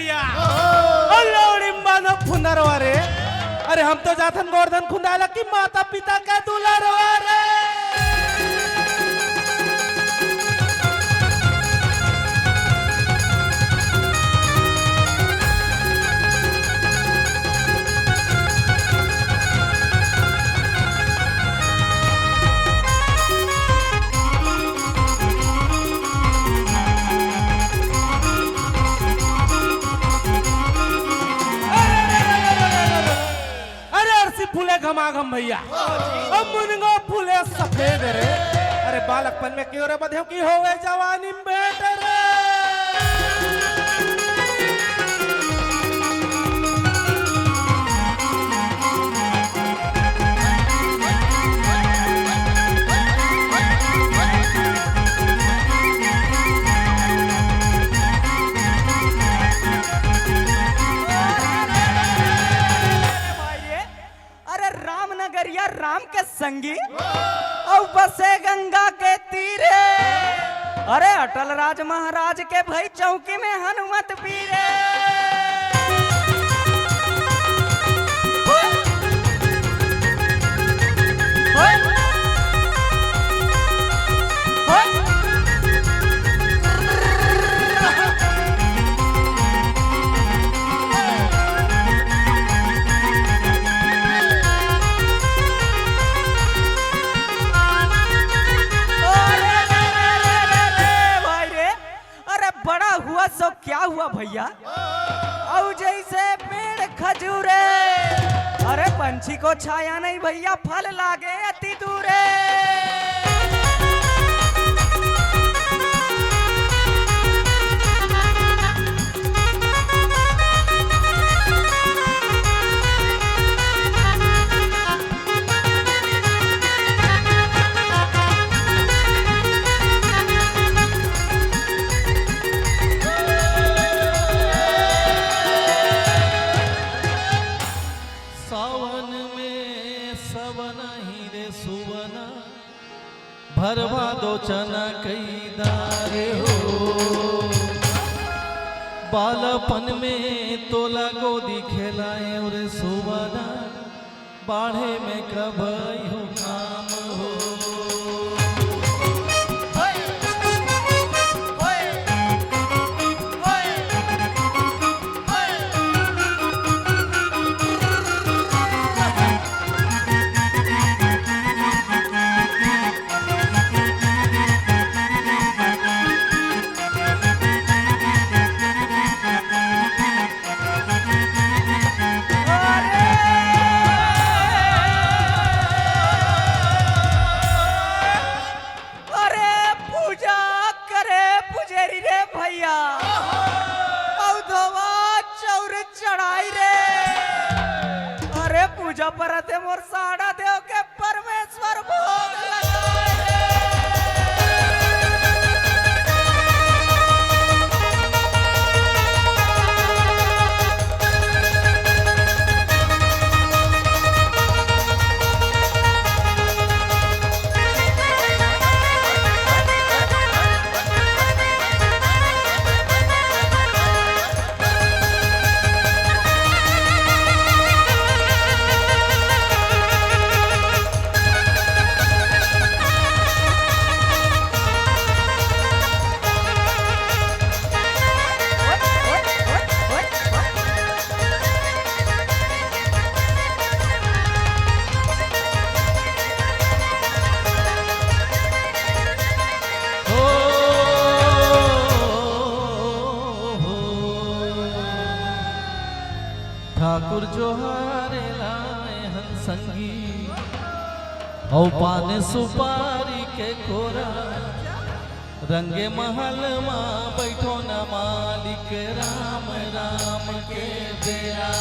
भैया फुंदरवा रे। अरे हम तो जाथन गोवर्धन खुंदाला की माता पिता का दुलारवा रे। फूले घमाघम भैया अब मुनगो फूले सफेद रे। अरे बालकपन में क्यों रे बधे की होवे जवानी में बेटे रे। राम के संगी और बसे गंगा के तीरे। अरे अटल राज महाराज के भाई चौकी में हनुमत पीरे। सो क्या हुआ भैया और जैसे पेड़ खजूरे। अरे पंछी को छाया नहीं भैया फल लागे अति दूरे। भरवा दो चना कई दारे हो। बालपन में तोला गोदी खेलाए और सुवना बाढ़े में कब हो काम हो। पूजा परते मोर साड़ा देव के परमेश्वर भोग लगाए रे। ठाकुर जोहारे लाए हंसंगी औ पान सुपारी के कोरा। रंगे महल माँ बैठो न मालिक राम राम के बेरा।